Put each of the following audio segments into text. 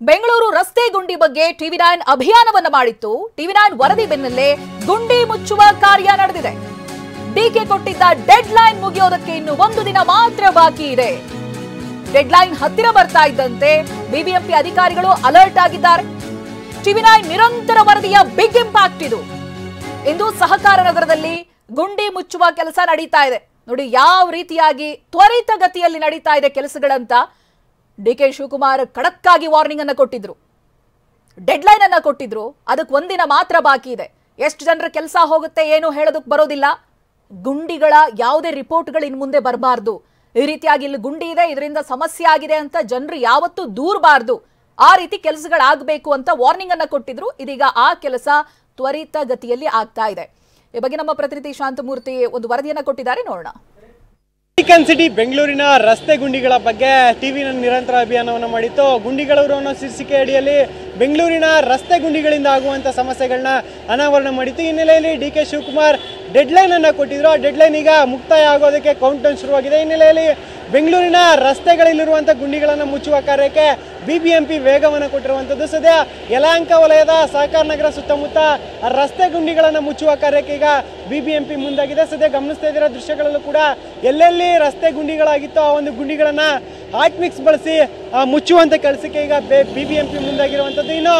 ಬೆಂಗಳೂರು ರಸ್ತೆ ಗುಂಡಿ ಬಗ್ಗೆ ಟಿವಿ9 ಅಭಿಯಾನವನ್ನ ಮಾಡಿತ್ತು. ಟಿವಿ9 ವರದಿ ಬೆನ್ನಲ್ಲೇ ಗುಂಡಿ ಮುಚ್ಚುವ ಕಾರ್ಯ ನಡೆದಿದೆ. ಡಿಕೆ ಕೊಟ್ಟಿದ್ದ ಡೆಡ್ ಲೈನ್ ಮುಗಿಯೋದಕ್ಕೆ ಇನ್ನು 1 ದಿನ ಮಾತ್ರ ಬಾಕಿ ಇದೆ. ಡೆಡ್ ಲೈನ್ ಹತ್ತಿರ ಬರ್ತಾ ಇದ್ದಂತೆ ಬಿಬಿಎಂಪಿ ಅಧಿಕಾರಿಗಳು ಅಲರ್ಟ್ ಆಗಿದ್ದಾರೆ. ಟಿವಿ9 ನಿರಂತರ ವರದಿಯ ಬಿಗ್ ಇಂಪ್ಯಾಕ್ಟ್ ಇದು. ಇಂದು ಸಹಕಾರ ನಗರದಲ್ಲಿ ಗುಂಡಿ ಮುಚ್ಚುವ ಕೆಲಸ ನಡೀತಾ ಇದೆ. ನೋಡಿ ಯಾವ ರೀತಿಯಾಗಿ ತ್ವರಿತಗತಿಯಲ್ಲಿ ನಡೀತಾ ಇದೆ ಕೆಲಸಗಳಂತ. ಡಿಕೆ ಶಿವಕುಮಾರ್ ಖಡಕ್ ಆಗಿ ವಾರ್ನಿಂಗ್ ಅನ್ನು ಕೊಟ್ಟಿದ್ರು, ಡೆಡ್ ಲೈನ್ ಅನ್ನ ಕೊಟ್ಟಿದ್ರು. ಅದಕ್ಕೆ 1 ದಿನ ಮಾತ್ರ ಬಾಕಿ ಇದೆ. ಎಷ್ಟು ಜನರ ಕೆಲಸ ಹೋಗುತ್ತೆ ಏನು ಹೇಳೋದಕ್ಕೆ ಬರೋದಿಲ್ಲ. ಗುಂಡಿಗಳ ಯಾವುದೇ ರಿಪೋರ್ಟ್ಗಳು ಇನ್ನು ಮುಂದೆ ಬರಬಾರ್ದು. ಈ ರೀತಿಯಾಗಿ ಇಲ್ಲಿ ಗುಂಡಿ ಇದೆ, ಇದರಿಂದ ಸಮಸ್ಯೆ ಆಗಿದೆ ಅಂತ ಜನರು ಯಾವತ್ತೂ ದೂರಬಾರ್ದು. ಆ ರೀತಿ ಕೆಲಸಗಳಾಗಬೇಕು ಅಂತ ವಾರ್ನಿಂಗ್ ಅನ್ನ ಕೊಟ್ಟಿದ್ರು. ಇದೀಗ ಆ ಕೆಲಸ ತ್ವರಿತಗತಿಯಲ್ಲಿ ಆಗ್ತಾ ಇದೆ. ಈ ಬಗ್ಗೆ ನಮ್ಮ ಪ್ರತಿನಿಧಿ ಶಾಂತಮೂರ್ತಿ ಒಂದು ವರದಿಯನ್ನ ಕೊಟ್ಟಿದ್ದಾರೆ, ನೋಡೋಣ. ಸಿಲಿಕಾನ್ ಸಿಟಿ ಬೆಂಗಳೂರಿನ ರಸ್ತೆ ಗುಂಡಿಗಳ ಬಗ್ಗೆ ಟಿವಿ9 ನಿರಂತರ ಅಭಿಯಾನವನ್ನು ಮಾಡಿತ್ತು. ಗುಂಡಿಗಳವರು ಅನ್ನೋ ಶೀರ್ಷಿಕೆ ಅಡಿಯಲ್ಲಿ ಬೆಂಗಳೂರಿನ ರಸ್ತೆ ಗುಂಡಿಗಳಿಂದ ಆಗುವಂಥ ಸಮಸ್ಯೆಗಳನ್ನ ಅನಾವರಣ ಮಾಡಿತ್ತು. ಈ ಹಿನ್ನೆಲೆಯಲ್ಲಿ ಡಿಕೆ ಶಿವಕುಮಾರ್ ಡೆಡ್ಲೈನ್ ಅನ್ನು ಕೊಟ್ಟಿದ್ರು. ಆ ಡೆಡ್ಲೈನ್ ಈಗ ಮುಕ್ತಾಯ ಆಗೋದಕ್ಕೆ ಕೌಂಟ್ ಡೌನ್ ಶುರುವಾಗಿದೆ. ಈ ಹಿನ್ನೆಲೆಯಲ್ಲಿ ಬೆಂಗಳೂರಿನ ರಸ್ತೆಗಳಲ್ಲಿರುವಂಥ ಗುಂಡಿಗಳನ್ನು ಮುಚ್ಚುವ ಕಾರ್ಯಕ್ಕೆ ಬಿಬಿಎಂಪಿ ವೇಗವನ್ನು ಕೊಟ್ಟಿರುವಂಥದ್ದು. ಸದ್ಯ ಯಲಹಂಕ ವಲಯದ ಸಹಕಾರ ನಗರ ಸುತ್ತಮುತ್ತ ರಸ್ತೆ ಗುಂಡಿಗಳನ್ನು ಮುಚ್ಚುವ ಕಾರ್ಯಕ್ಕೆ ಈಗ ಬಿಬಿಎಂಪಿ ಮುಂದಾಗಿದೆ. ಸದ್ಯ ಗಮನಿಸ್ತಾ ಇದ್ದೀರಾ ದೃಶ್ಯಗಳಲ್ಲೂ ಕೂಡ ಎಲ್ಲೆಲ್ಲಿ ರಸ್ತೆ ಗುಂಡಿಗಳಾಗಿತ್ತು ಆ ಒಂದು ಗುಂಡಿಗಳನ್ನು ಹಾಟ್ ಮಿಕ್ಸ್ ಬಳಸಿ ಮುಚ್ಚುವಂಥ ಕೆಲಸಕ್ಕೆ ಈಗ ಬಿಬಿಎಂಪಿ ಮುಂದಾಗಿರುವಂಥದ್ದು. ಇನ್ನು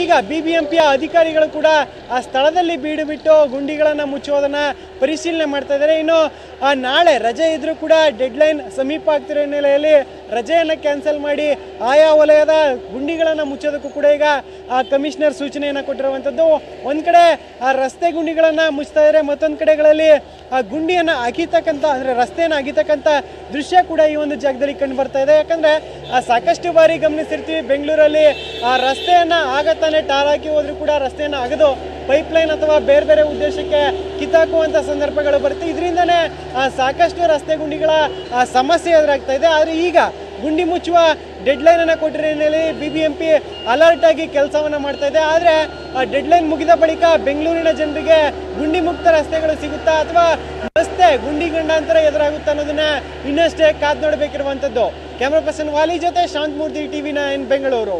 ಈಗ ಬಿಬಿಎಂಪಿಯ ಅಧಿಕಾರಿಗಳು ಕೂಡ ಆ ಸ್ಥಳದಲ್ಲಿ ಬೀಡು ಬಿಟ್ಟು ಗುಂಡಿಗಳನ್ನು ಮುಚ್ಚುವುದನ್ನು ಪರಿಶೀಲನೆ ಮಾಡ್ತಾ ಇದ್ದಾರೆ. ಇನ್ನು ನಾಳೆ ರಜೆ ಇದ್ರೂ ಕೂಡ ಡೆಡ್ಲೈನ್ ಸಮೀಪ ಆಗ್ತಿರೋ ಹಿನ್ನೆಲೆಯಲ್ಲಿ ರಜೆಯನ್ನು ಕ್ಯಾನ್ಸಲ್ ಮಾಡಿ ಆಯಾ ವಲಯದ ಗುಂಡಿಗಳನ್ನು ಮುಚ್ಚೋದಕ್ಕೂ ಕೂಡ ಈಗ ಕಮಿಷನರ್ ಸೂಚನೆಯನ್ನು ಕೊಟ್ಟಿರುವಂಥದ್ದು. ಒಂದು ಕಡೆ ಆ ರಸ್ತೆ ಗುಂಡಿಗಳನ್ನು ಮುಚ್ತಾ ಇದ್ದಾರೆ, ಮತ್ತೊಂದು ಕಡೆಗಳಲ್ಲಿ ಆ ಗುಂಡಿಯನ್ನು ಅಗಿತಕ್ಕಂಥ ಅಂದರೆ ರಸ್ತೆಯನ್ನು ಅಗಿತಕ್ಕಂಥ ದೃಶ್ಯ ಕೂಡ ಈ ಒಂದು ಜಾಗದಲ್ಲಿ ಕಂಡು ಬರ್ತಾ ಇದೆ. ಯಾಕಂದರೆ ಸಾಕಷ್ಟು ಬಾರಿ ಗಮನಿಸಿರ್ತೀವಿ ಬೆಂಗಳೂರಲ್ಲಿ ಆ ರಸ್ತೆಯನ್ನು ಆಗತ್ತಾನೆ ಟಾರ್ ಹಾಕಿ ಹೋದ್ರೂ ಕೂಡ ರಸ್ತೆಯನ್ನು ಅಗೆದು ಪೈಪ್ಲೈನ್ ಅಥವಾ ಬೇರೆ ಬೇರೆ ಉದ್ದೇಶಕ್ಕೆ ಕಿತ್ತಾಕುವಂಥ ಸಂದರ್ಭಗಳು ಬರುತ್ತೆ. ಇದರಿಂದನೇ ಸಾಕಷ್ಟು ರಸ್ತೆ ಗುಂಡಿಗಳ ಸಮಸ್ಯೆ ಎದುರಾಗ್ತಾ ಇದೆ. ಆದರೆ ಈಗ ಗುಂಡಿ ಮುಚ್ಚುವ ಡೆಡ್ಲೈನ್ ಅನ್ನು ಕೊಟ್ಟಿರೋ ಹಿನ್ನೆಲೆಯಲ್ಲಿ ಬಿಬಿಎಂಪಿ ಅಲರ್ಟ್ ಆಗಿ ಕೆಲಸವನ್ನು ಮಾಡ್ತಾ ಇದೆ. ಆದರೆ ಆ ಡೆಡ್ಲೈನ್ ಮುಗಿದ ಬಳಿಕ ಬೆಂಗಳೂರಿನ ಜನರಿಗೆ ಗುಂಡಿ ಮುಕ್ತ ರಸ್ತೆಗಳು ಸಿಗುತ್ತಾ ಅಥವಾ ರಸ್ತೆ ಗುಂಡಿ ಗಂಡಾಂತರ ಎದುರಾಗುತ್ತಾ ಅನ್ನೋದನ್ನ ಇನ್ನಷ್ಟೇ ಕಾದು ನೋಡಬೇಕಿರುವಂಥದ್ದು. ಕ್ಯಾಮ್ರಾ ಪರ್ಸನ್ ವಾಲಿ ಜೊತೆ ಶಾಂತಮೂರ್ತಿ, ಟಿವಿ9 ಬೆಂಗಳೂರು.